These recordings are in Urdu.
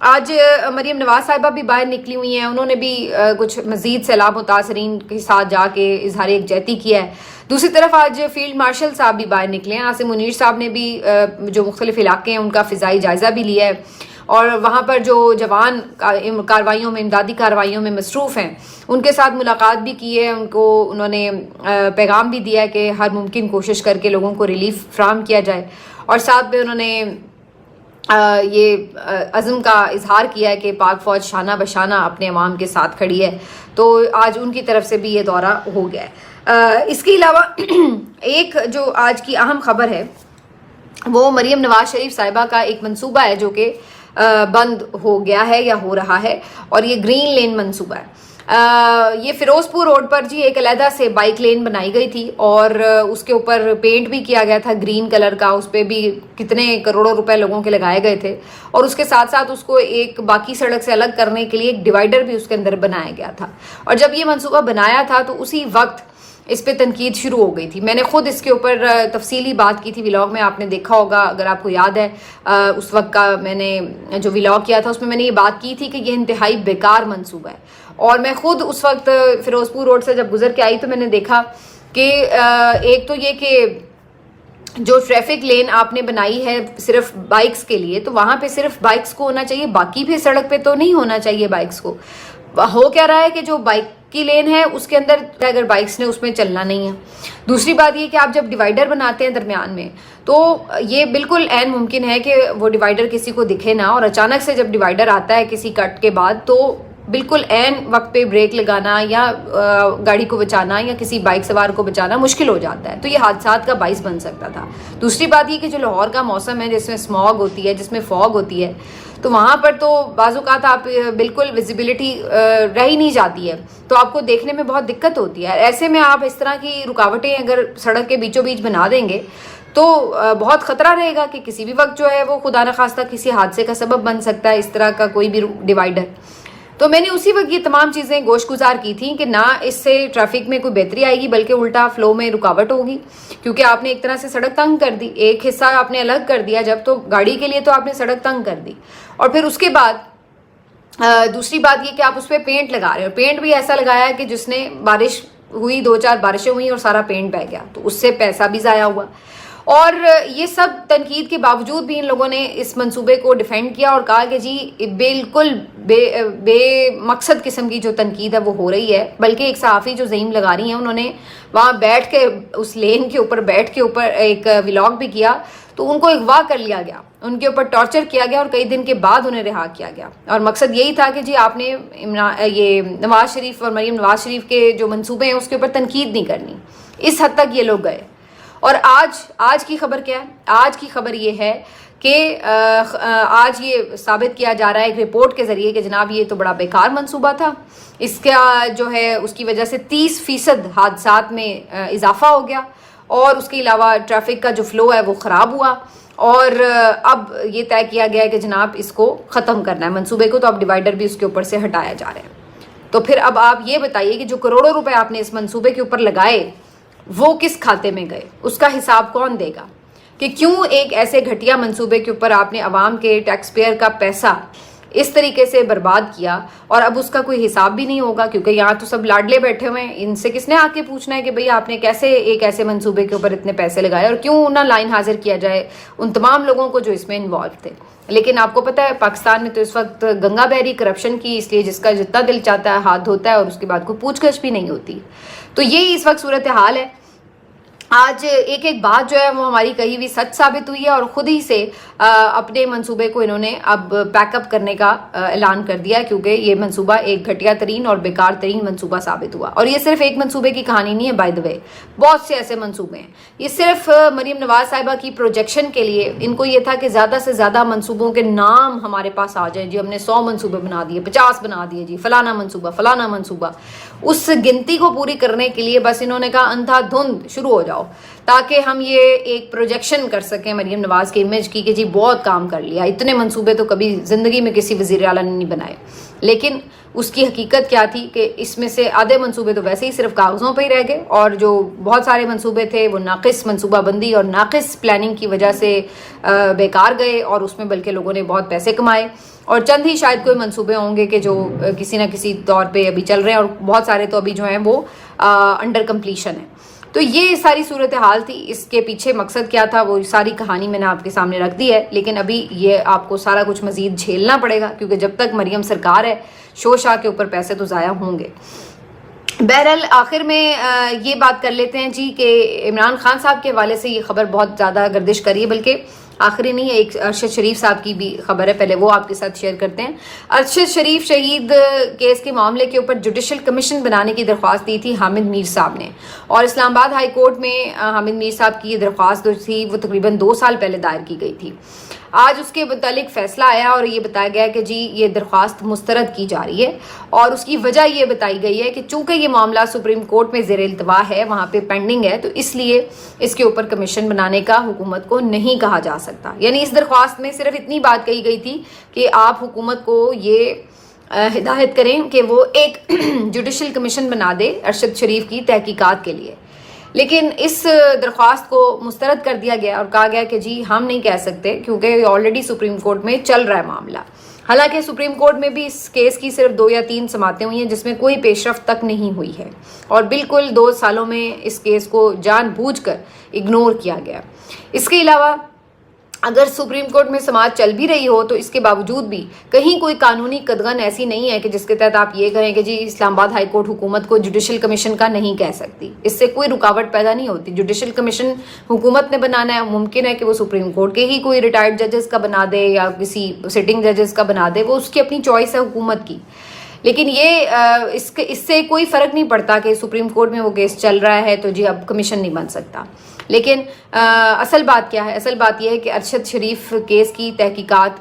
آج مریم نواز صاحبہ بھی باہر نکلی ہوئی ہیں, انہوں نے بھی کچھ مزید سیلاب متاثرین کے ساتھ جا کے اظہار یکجہتی کیا ہے. دوسری طرف آج فیلڈ مارشل صاحب بھی باہر نکلے ہیں. عاصم منیر صاحب نے بھی جو مختلف علاقے ہیں ان کا فضائی جائزہ بھی لیا ہے, اور وہاں پر جو جوان کارروائیوں میں, امدادی کارروائیوں میں مصروف ہیں, ان کے ساتھ ملاقات بھی کی ہے. انہوں نے پیغام بھی دیا ہے کہ ہر ممکن کوشش کر کے لوگوں کو ریلیف فراہم کیا جائے, اور ساتھ میں انہوں نے یہ عزم کا اظہار کیا ہے کہ پاک فوج شانہ بشانہ اپنے عوام کے ساتھ کھڑی ہے. تو آج ان کی طرف سے بھی یہ دورہ ہو گیا ہے. اس کے علاوہ ایک جو آج کی اہم خبر ہے وہ مریم نواز شریف صاحبہ کا ایک منصوبہ ہے جو کہ بند ہو گیا ہے یا ہو رہا ہے, اور یہ گرین لین منصوبہ ہے. یہ فیروز پور روڈ پر جی ایک علیحدہ سے بائک لین بنائی گئی تھی, اور اس کے اوپر پینٹ بھی کیا گیا تھا گرین کلر کا. اس پہ بھی کتنے کروڑوں روپے لوگوں کے لگائے گئے تھے, اور اس کے ساتھ ساتھ اس کو ایک باقی سڑک سے الگ کرنے کے لیے ایک ڈیوائیڈر بھی اس کے اندر بنایا گیا تھا. اور جب یہ منصوبہ بنایا تھا تو اسی وقت اس پہ تنقید شروع ہو گئی تھی. میں نے خود اس کے اوپر تفصیلی بات کی تھی ولاگ میں, آپ نے دیکھا ہوگا اگر آپ کو یاد ہے. اس وقت کا میں نے جو ولاگ کیا تھا اس میں نے یہ بات کی تھی کہ یہ انتہائی بیکار منصوبہ ہے. اور میں خود اس وقت فیروز پور روڈ سے جب گزر کے آئی تو میں نے دیکھا کہ ایک تو یہ کہ جو ٹریفک لین آپ نے بنائی ہے صرف بائکس کے لیے, تو وہاں پہ صرف بائکس کو ہونا چاہیے, باقی پھر سڑک پہ تو نہیں ہونا چاہیے بائکس کو. ہو کیا رہا ہے کہ جو بائک کی لین ہے اس کے اندر اگر بائکس نے اس میں چلنا نہیں ہے. دوسری بات یہ کہ آپ جب ڈیوائیڈر بناتے ہیں درمیان میں تو یہ بالکل عین ممکن ہے کہ وہ ڈیوائیڈر کسی کو دکھے نہ, اور اچانک سے جب ڈیوائیڈر آتا ہے کسی کٹ کے بعد تو بالکل عین وقت پہ بریک لگانا یا گاڑی کو بچانا یا کسی بائک سوار کو بچانا مشکل ہو جاتا ہے. تو یہ حادثات کا باعث بن سکتا تھا. دوسری بات یہ کہ جو لاہور کا موسم ہے جس میں اسموگ ہوتی ہے, جس میں فوگ ہوتی ہے, تو وہاں پر تو بعض اوقات آپ بالکل ویزیبلٹی رہ ہی نہیں جاتی ہے, تو آپ کو دیکھنے میں بہت دقت ہوتی ہے. ایسے میں آپ اس طرح کی رکاوٹیں اگر سڑک کے بیچوں بیچ بنا دیں گے تو بہت خطرہ رہے گا کہ کسی بھی وقت جو ہے وہ خدا نخواستہ کسی حادثے کا سبب بن سکتا ہے اس طرح کا کوئی بھی ڈیوائیڈر. تو میں نے اسی وقت یہ تمام چیزیں گوش گزار کی تھیں کہ نہ اس سے ٹریفک میں کوئی بہتری آئے گی بلکہ الٹا فلو میں رکاوٹ ہوگی, کیونکہ آپ نے ایک طرح سے سڑک تنگ کر دی. ایک حصہ آپ نے الگ کر دیا جب, تو گاڑی کے لیے تو آپ نے سڑک تنگ کر دی. اور پھر اس کے بعد دوسری بات یہ کہ آپ اس پہ پینٹ لگا رہے ہیں, اور پینٹ بھی ایسا لگایا ہے کہ جس نے بارش ہوئی, 2-4 بارشیں ہوئی اور سارا پینٹ بہہ گیا, تو اس سے پیسہ بھی ضائع ہوا. اور یہ سب تنقید کے باوجود بھی ان لوگوں نے اس منصوبے کو ڈیفینڈ کیا اور کہا کہ جی بالکل بے مقصد قسم کی جو تنقید ہے وہ ہو رہی ہے. بلکہ ایک صحافی جو زعیم لگا رہی ہیں انہوں نے وہاں بیٹھ کے اس لین کے اوپر بیٹھ کے اوپر ایک ولاگ بھی کیا, تو ان کو اغوا کر لیا گیا, ان کے اوپر ٹارچر کیا گیا, اور کئی دن کے بعد انہیں رہا کیا گیا. اور مقصد یہی تھا کہ جی آپ نے یہ نواز شریف اور مریم نواز شریف کے جو منصوبے ہیں اس کے اوپر تنقید نہیں کرنی. اس حد تک یہ لوگ گئے. اور آج کی خبر کیا ہے؟ آج کی خبر یہ ہے کہ آج یہ ثابت کیا جا رہا ہے ایک رپورٹ کے ذریعے کہ جناب یہ تو بڑا بیکار منصوبہ تھا. اس کا جو ہے اس کی وجہ سے 30% حادثات میں اضافہ ہو گیا, اور اس کے علاوہ ٹریفک کا جو فلو ہے وہ خراب ہوا. اور اب یہ طے کیا گیا ہے کہ جناب اس کو ختم کرنا ہے منصوبے کو, تو اب ڈیوائیڈر بھی اس کے اوپر سے ہٹایا جا رہا ہے. تو پھر اب آپ یہ بتائیے کہ جو کروڑوں روپے آپ نے اس منصوبے کے اوپر لگائے وہ کس کھاتے میں گئے, اس کا حساب کون دے گا؟ کہ کیوں ایک ایسے گھٹیا منصوبے کے اوپر آپ نے عوام کے ٹیکس پیئر کا پیسہ اس طریقے سے برباد کیا, اور اب اس کا کوئی حساب بھی نہیں ہوگا, کیونکہ یہاں تو سب لاڈلے بیٹھے ہوئے ہیں, ان سے کس نے آ کے پوچھنا ہے کہ بھئی آپ نے کیسے ایک ایسے منصوبے کے اوپر اتنے پیسے لگائے, اور کیوں نہ لائن حاضر کیا جائے ان تمام لوگوں کو جو اس میں انوالو تھے. لیکن آپ کو پتہ ہے پاکستان میں تو اس وقت گنگا بحری کرپشن کی, اس لیے جس کا جتنا دل چاہتا ہے ہاتھ دھوتا ہے, اور اس کے بعد کوئی پوچھ گچھ بھی نہیں ہوتی. تو یہی اس وقت صورتحال ہے. آج ایک بات جو ہے وہ ہماری کہی ہوئی سچ ثابت ہوئی ہے, اور خود ہی سے اپنے منصوبے کو انہوں نے اب پیک اپ کرنے کا اعلان کر دیا, کیونکہ یہ منصوبہ ایک گھٹیا ترین اور بیکار ترین منصوبہ ثابت ہوا. اور یہ صرف ایک منصوبے کی کہانی نہیں ہے, بائی دا وے بہت سے ایسے منصوبے ہیں. یہ صرف مریم نواز صاحبہ کی پروجیکشن کے لیے ان کو یہ تھا کہ زیادہ سے زیادہ منصوبوں کے نام ہمارے پاس آ جائیں. جی ہم نے 100 منصوبے بنا دیے, 50 بنا دیے, جی فلانا منصوبہ. اس گنتی کو پوری کرنے کے لیے بس انہوں نے کہا اندھا دھند شروع ہو جاؤ, لاؤ تاکہ ہم یہ ایک پروجیکشن کر سکیں مریم نواز کے امیج کی کہ جی بہت کام کر لیا, اتنے منصوبے تو کبھی زندگی میں کسی وزیر اعلیٰ نے نہیں بنائے. لیکن اس کی حقیقت کیا تھی کہ اس میں سے آدھے منصوبے تو ویسے ہی صرف کاغذوں پہ ہی رہ گئے, اور جو بہت سارے منصوبے تھے وہ ناقص منصوبہ بندی اور ناقص پلاننگ کی وجہ سے بیکار گئے, اور اس میں بلکہ لوگوں نے بہت پیسے کمائے. اور چند ہی شاید کوئی منصوبے ہوں گے کہ جو کسی نہ کسی طور پہ ابھی چل رہے ہیں, اور بہت سارے تو ابھی جو ہیں وہ انڈر کمپلیشن ہیں. تو یہ ساری صورتحال تھی. اس کے پیچھے مقصد کیا تھا وہ ساری کہانی میں نے آپ کے سامنے رکھ دی ہے, لیکن ابھی یہ آپ کو سارا کچھ مزید جھیلنا پڑے گا کیونکہ جب تک مریم سرکار ہے شو شاہ کے اوپر پیسے تو ضائع ہوں گے. بہرحال آخر میں یہ بات کر لیتے ہیں جی کہ عمران خان صاحب کے حوالے سے یہ خبر بہت زیادہ گردش کری ہے, بلکہ آخری نہیں ہے, ایک ارشد شریف صاحب کی بھی خبر ہے, پہلے وہ آپ کے ساتھ شیئر کرتے ہیں. ارشد شریف شہید کیس کے معاملے کے اوپر جوڈیشل کمیشن بنانے کی درخواست دی تھی حامد میر صاحب نے, اور اسلام آباد ہائی کورٹ میں حامد میر صاحب کی یہ درخواست جو تھی وہ تقریباً 2 سال پہلے دائر کی گئی تھی. آج اس کے متعلق فیصلہ آیا اور یہ بتایا گیا کہ جی یہ درخواست مسترد کی جا رہی ہے, اور اس کی وجہ یہ بتائی گئی ہے کہ چونکہ یہ معاملہ سپریم کورٹ میں زیر التوا ہے, وہاں پہ پینڈنگ ہے, تو اس لیے اس کے اوپر کمیشن بنانے کا حکومت کو نہیں کہا جا سکتا. یعنی اس درخواست میں صرف اتنی بات کہی گئی تھی کہ آپ حکومت کو یہ ہدایت کریں کہ وہ ایک جوڈیشل کمیشن بنا دے ارشد شریف کی تحقیقات کے لیے. لیکن اس درخواست کو مسترد کر دیا گیا اور کہا گیا کہ جی ہم نہیں کہہ سکتے کیونکہ آلریڈی سپریم کورٹ میں چل رہا ہے معاملہ. حالانکہ سپریم کورٹ میں بھی اس کیس کی صرف 2 یا 3 سماعتیں ہوئی ہیں جس میں کوئی پیش رفت تک نہیں ہوئی ہے, اور بالکل 2 سالوں میں اس کیس کو جان بوجھ کر اگنور کیا گیا. اس کے علاوہ اگر سپریم کورٹ میں سماعت چل بھی رہی ہو تو اس کے باوجود بھی کہیں کوئی قانونی قدغن ایسی نہیں ہے کہ جس کے تحت آپ یہ کہیں کہ جی اسلام آباد ہائی کورٹ حکومت کو جوڈیشل کمیشن کا نہیں کہہ سکتی. اس سے کوئی رکاوٹ پیدا نہیں ہوتی. جوڈیشل کمیشن حکومت نے بنانا ہے, ممکن ہے کہ وہ سپریم کورٹ کے ہی کوئی ریٹائرڈ ججز کا بنا دے یا کسی سٹنگ ججز کا بنا دے, وہ اس کی اپنی چوائس ہے حکومت کی. لیکن یہ اس سے کوئی فرق نہیں پڑتا کہ سپریم کورٹ میں وہ کیس چل رہا ہے تو جی اب کمیشن نہیں بن سکتا. لیکن اصل بات کیا ہے؟ اصل بات یہ ہے کہ ارشد شریف کیس کی تحقیقات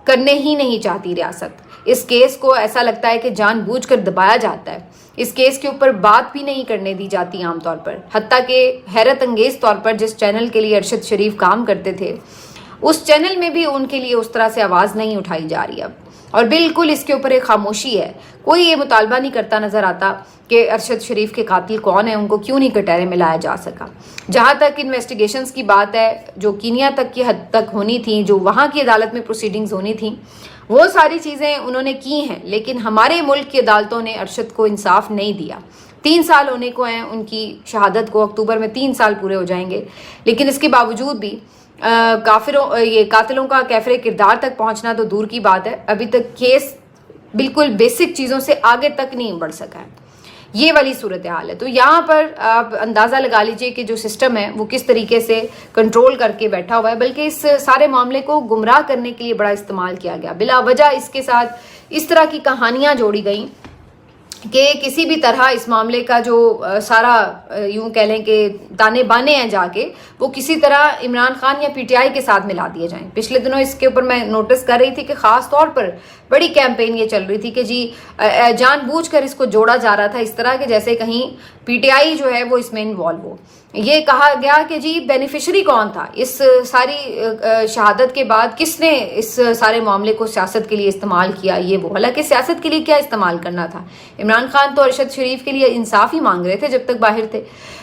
کرنے ہی نہیں چاہتی ریاست. اس کیس کو ایسا لگتا ہے کہ جان بوجھ کر دبایا جاتا ہے. اس کیس کے اوپر بات بھی نہیں کرنے دی جاتی عام طور پر, حتیٰ کہ حیرت انگیز طور پر جس چینل کے لیے ارشد شریف کام کرتے تھے اس چینل میں بھی ان کے لیے اس طرح سے آواز نہیں اٹھائی جا رہی اب, اور بالکل اس کے اوپر ایک خاموشی ہے. کوئی یہ مطالبہ نہیں کرتا نظر آتا کہ ارشد شریف کے قاتل کون ہیں, ان کو کیوں نہیں کٹہرے میں لایا جا سکا. جہاں تک انویسٹیگیشنز کی بات ہے جو کینیا تک کی حد تک ہونی تھیں, جو وہاں کی عدالت میں پروسیڈنگز ہونی تھیں, وہ ساری چیزیں انہوں نے کی ہیں, لیکن ہمارے ملک کی عدالتوں نے ارشد کو انصاف نہیں دیا. 3 سال ہونے کو ہیں ان کی شہادت کو, اکتوبر میں 3 سال پورے ہو جائیں گے, لیکن اس کے باوجود بھی یہ قاتلوں کا کیفر کردار تک پہنچنا تو دور کی بات ہے, ابھی تک کیس بالکل بیسک چیزوں سے آگے تک نہیں بڑھ سکا ہے. یہ والی صورتحال ہے. تو یہاں پر آپ اندازہ لگا لیجئے کہ جو سسٹم ہے وہ کس طریقے سے کنٹرول کر کے بیٹھا ہوا ہے, بلکہ اس سارے معاملے کو گمراہ کرنے کے لیے بڑا استعمال کیا گیا. بلا وجہ اس کے ساتھ اس طرح کی کہانیاں جوڑی گئیں کہ کسی بھی طرح اس معاملے کا جو سارا یوں کہہ لیں کہ تانے بانے ہیں جا کے, وہ کسی طرح عمران خان یا پی ٹی آئی کے ساتھ ملا دیے جائیں. پچھلے دنوں اس کے اوپر میں نوٹس کر رہی تھی کہ خاص طور پر بڑی کیمپین یہ چل رہی تھی کہ جی جان بوجھ کر اس کو جوڑا جا رہا تھا اس طرح کہ جیسے کہیں پی ٹی آئی جو ہے وہ اس میں انوالو ہو. یہ کہا گیا کہ جی بینیفیشری کون تھا اس ساری شہادت کے بعد, کس نے اس سارے معاملے کو سیاست کے لیے استعمال کیا, یہ وہ. حالانکہ سیاست کے لیے کیا استعمال کرنا تھا؟ عمران خان تو ارشد شریف کے لیے انصاف ہی مانگ رہے تھے جب تک باہر تھے,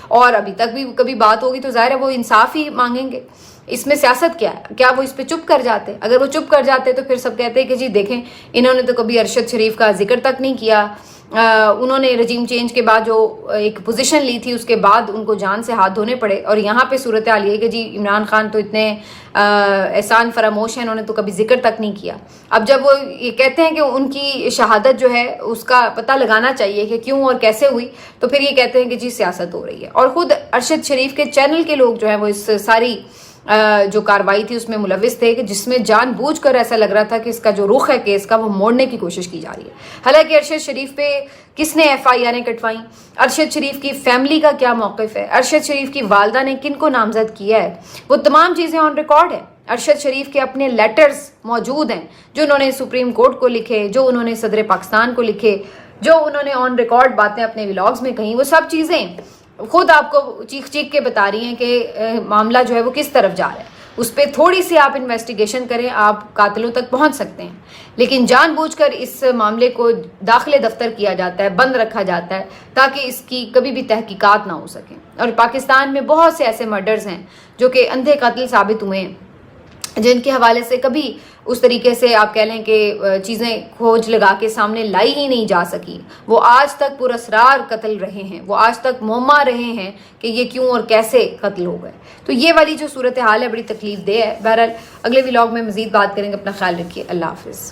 اور ابھی تک بھی کبھی بات ہوگی تو ظاہر ہے وہ انصاف ہی مانگیں گے. اس میں سیاست کیا ہے؟ کیا وہ اس پہ چپ کر جاتے؟ اگر وہ چپ کر جاتے تو پھر سب کہتے کہ جی دیکھیں انہوں نے تو کبھی ارشد شریف کا ذکر تک نہیں کیا, انہوں نے رجیم چینج کے بعد جو ایک پوزیشن لی تھی اس کے بعد ان کو جان سے ہاتھ دھونے پڑے, اور یہاں پہ صورتحال یہ کہ جی عمران خان تو اتنے احسان فراموش ہیں, انہوں نے تو کبھی ذکر تک نہیں کیا. اب جب وہ یہ کہتے ہیں کہ ان کی شہادت جو ہے اس کا پتہ لگانا چاہیے کہ کیوں اور کیسے ہوئی, تو پھر یہ کہتے ہیں کہ جی سیاست ہو رہی ہے. اور خود ارشد شریف کے چینل کے لوگ جو ہیں وہ اس ساری جو کاروائی تھی اس میں ملوث تھے, کہ جس میں جان بوجھ کر ایسا لگ رہا تھا کہ اس کا جو رخ ہے کیس کا وہ موڑنے کی کوشش کی جا رہی ہے. حالانکہ ارشد شریف پہ کس نے ایف آئی آریں کٹوائیں, ارشد شریف کی فیملی کا کیا موقف ہے, ارشد شریف کی والدہ نے کن کو نامزد کیا ہے, وہ تمام چیزیں آن ریکارڈ ہیں. ارشد شریف کے اپنے لیٹرز موجود ہیں جو انہوں نے سپریم کورٹ کو لکھے, جو انہوں نے صدر پاکستان کو لکھے, جو انہوں نے آن ریکارڈ باتیں اپنے ولاگز میں کہیں, وہ سب چیزیں خود آپ کو چیخ چیخ کے بتا رہی ہیں کہ معاملہ جو ہے وہ کس طرف جا رہا ہے، اس پہ تھوڑی سی آپ انویسٹیگیشن کریں، آپ قاتلوں تک پہنچ سکتے ہیں. لیکن جان بوجھ کر اس معاملے کو داخل دفتر کیا جاتا ہے، بند رکھا جاتا ہے تاکہ اس کی کبھی بھی تحقیقات نہ ہو سکیں. اور پاکستان میں بہت سے ایسے مرڈرز ہیں جو کہ اندھے قتل ثابت ہوئے ہیں، جن کے حوالے سے کبھی اس طریقے سے آپ کہہ لیں کہ چیزیں کھوج لگا کے سامنے لائی ہی نہیں جا سکی. وہ آج تک پراسرار قتل رہے ہیں، وہ آج تک معمہ رہے ہیں کہ یہ کیوں اور کیسے قتل ہو گئے. تو یہ والی جو صورتحال ہے بڑی تکلیف دہ ہے. بہرحال اگلے ولاگ میں مزید بات کریں گے. اپنا خیال رکھیے. اللہ حافظ.